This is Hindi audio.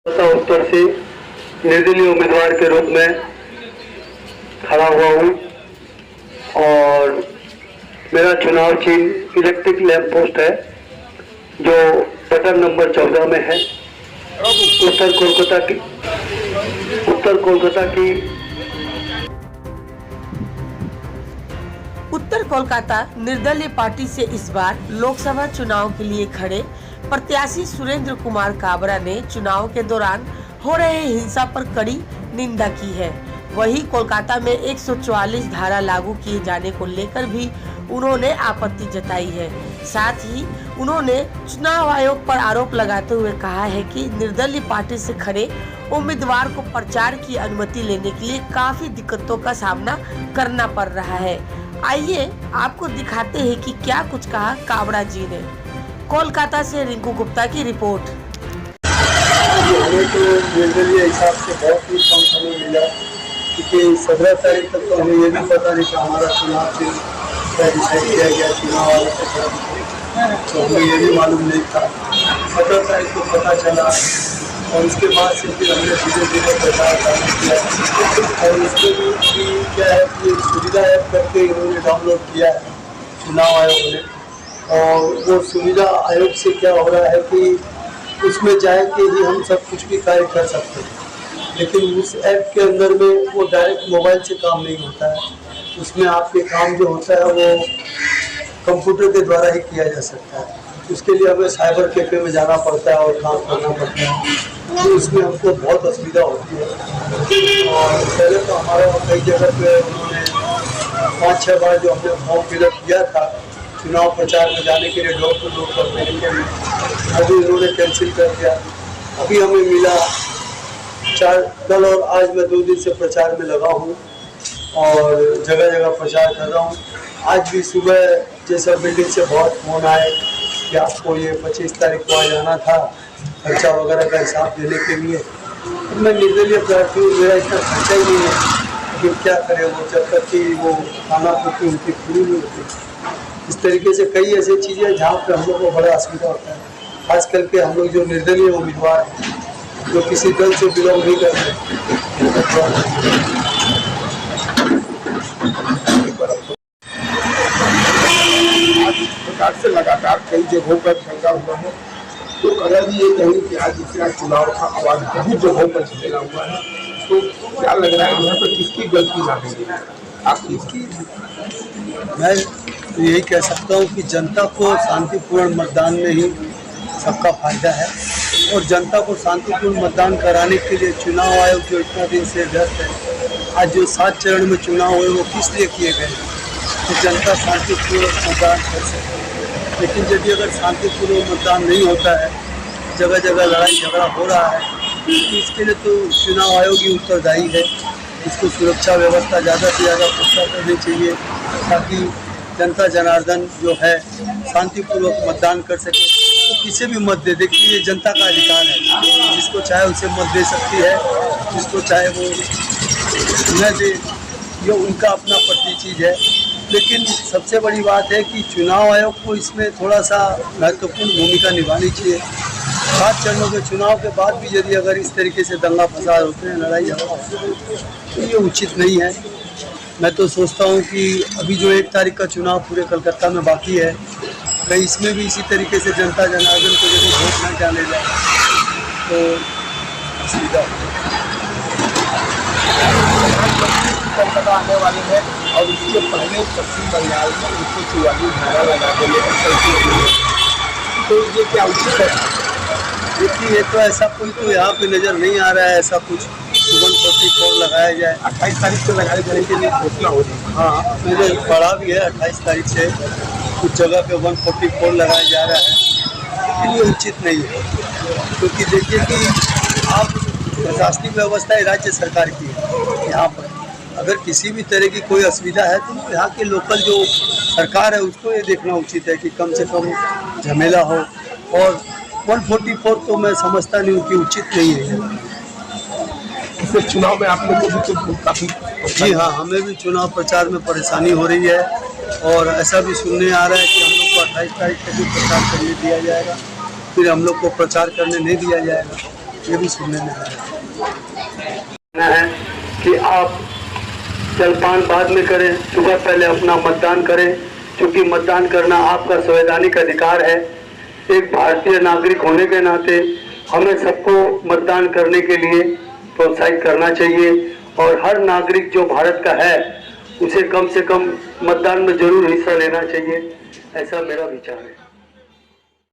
उत्तर से निर्दलीय उम्मीदवार के रूप में खड़ा हुआ हूँ और मेरा चुनाव चिन्ह इलेक्ट्रिक लैंप पोस्ट है जो बटन नंबर 14 में है। उत्तर कोलकाता निर्दलीय पार्टी से इस बार लोकसभा चुनाव के लिए खड़े प्रत्याशी सुरेंद्र कुमार काबरा ने चुनाव के दौरान हो रहे हिंसा पर कड़ी निंदा की है। वहीं कोलकाता में 144 धारा लागू किए जाने को लेकर भी उन्होंने आपत्ति जताई है। साथ ही उन्होंने चुनाव आयोग पर आरोप लगाते हुए कहा है कि निर्दलीय पार्टी से खड़े उम्मीदवार को प्रचार की अनुमति लेने के लिए काफी दिक्कतों का सामना करना पड़ रहा है। आइए आपको दिखाते हैं कि क्या कुछ कहा काबरा जी ने। कोलकाता से रिंकू गुप्ता की रिपोर्ट। हमें तो निर्दलीय हिसाब से बहुत ही कम समय मिला क्योंकि 17 तारीख तक तो हमें ये भी पता नहीं कि हमारा चुनाव डिसाइड किया गया चुनाव वालों के तरफ, तो हमें ये भी मालूम नहीं था। 17 तारीख को पता चला और उसके बाद से फिर हमने धीरे धीरे प्रचार चालू किया और उसके भी क्या है कि सुविधा ऐप करके इन्होंने डाउनलोड किया है चुनाव आयोग ने। और वो सुविधा आयोग से क्या हो रहा है कि उसमें जाए के ही हम सब कुछ भी कार्य कर सकते हैं, लेकिन उस ऐप के अंदर में वो डायरेक्ट मोबाइल से काम नहीं होता है। उसमें आपके काम जो होता है वो कंप्यूटर के द्वारा ही किया जा सकता है। उसके लिए हमें साइबर कैफे में जाना पड़ता है और काम करना पड़ता है, तो उसमें हमको बहुत असुविधा होती है। और पहले तो हमारा कई जगह पे उन्होंने 5-6 बार जो हमने फॉर्म फिलअप किया था चुनाव प्रचार में जाने के लिए डोर टू डोर करने के लिए, अभी इन्होंने कैंसिल कर दिया। अभी हमें मिला कल और आज मैं 2 दिन से प्रचार में लगा हूँ और जगह जगह प्रचार कर रहा हूँ। आज भी सुबह जैसा बिल्डिंग से बहुत फोन आए कि आपको ये 25 तारीख को आ जाना था खर्चा वगैरह का हिसाब देने के लिए। तो मैं निर्दलीय प्रार्थी हूँ, मेरा इतना खर्चा ही नहीं है, लेकिन क्या करें वो जब तक कि वो खाना पूर्ति उनकी पूरी नहीं होती। इस तरीके से कई ऐसी चीज़ें हैं जहाँ पे हम लोग को बड़ा असुविधा होता है। खास करके हम लोग जो निर्दलीय उम्मीदवार जो किसी दल से बिलोंग नहीं करते, प्रकार से लगातार कई जगहों पर फैला हुआ है, तो अगर ये कहें कि आज इतना चुनाव का आवाज बहुत जगहों पर फैला हुआ है, तो क्या लग रहा है यहाँ पर किसकी गलती मानेंगे आप? इसकी मैं यही कह सकता हूँ कि जनता को शांतिपूर्ण मतदान में ही सबका फायदा है और जनता को शांतिपूर्ण मतदान कराने के लिए चुनाव आयोग जो इतना दिन से व्यस्त है, आज जो 7 चरण में चुनाव हुए वो किस लिए किए गए कि जनता शांतिपूर्ण मतदान कर सके। लेकिन यदि अगर शांतिपूर्ण मतदान नहीं होता है, जगह जगह लड़ाई झगड़ा हो रहा है, तो इसके लिए तो चुनाव आयोग ही उत्तरदायी है। इसको सुरक्षा व्यवस्था ज़्यादा से ज़्यादा पुख्ता करनी चाहिए ताकि जनता जनार्दन जो है शांतिपूर्वक मतदान कर सके। तो किसी भी मत दे, देखिए ये जनता का अधिकार है, जिसको चाहे उसे मत दे सकती है, जिसको चाहे वो न दे, ये उनका अपना प्रति चीज़ है। लेकिन सबसे बड़ी बात है कि चुनाव आयोग को इसमें थोड़ा सा महत्वपूर्ण भूमिका निभानी चाहिए। 7 चरणों के चुनाव के बाद भी यदि अगर इस तरीके से दंगा फसाद होते हैं, लड़ाई झगड़ा तो ये उचित नहीं है। मैं तो सोचता हूँ कि अभी जो 1 तारीख का चुनाव पूरे कलकत्ता में बाकी है, कहीं इसमें भी इसी तरीके से जनता जनार्दन को यदि वोट न डाले जाए तो असुविधा कलकत्ता आने वाले हैं और इसके पहले पश्चिम बंगाल में 144 धारा लगा के लेकर चलती, तो ये क्या उचित है? देखिए ये तो ऐसा कोई तो यहाँ पे नज़र नहीं आ रहा है ऐसा कुछ 144 लगाया जाए। 28 तारीख से लगाए जाने के लिए घोषणा हो रही है। हाँ, मैंने पढ़ा भी है 28 तारीख से कुछ जगह पे 144 लगाया जा रहा है, लेकिन ये उचित नहीं है क्योंकि देखिए कि आप प्रशासनिक व्यवस्था राज्य सरकार की है। यहाँ पर अगर किसी भी तरह की कोई असुविधा है तो यहाँ के लोकल जो सरकार है उसको ये देखना उचित है कि कम से कम झमेला हो। और 144 तो मैं समझता नहीं हूँ कि उचित नहीं है। इससे चुनाव में आप लोगों को भी काफ़ी जी हाँ, हमें भी चुनाव प्रचार में परेशानी हो रही है और ऐसा भी सुनने आ रहा है कि हम लोग को 28 तारीख तक भी प्रचार करने दिया जाएगा, फिर हम लोग को प्रचार करने नहीं दिया जाएगा। ये भी सुनने में आ रहा है कि आप जलपान बाद में करें, सुबह पहले अपना मतदान करें, क्योंकि मतदान करना आपका संवैधानिक अधिकार है। एक भारतीय नागरिक होने के नाते हमें सबको मतदान करने के लिए प्रोत्साहित करना चाहिए और हर नागरिक जो भारत का है उसे कम से कम मतदान में जरूर हिस्सा लेना चाहिए, ऐसा मेरा विचार है।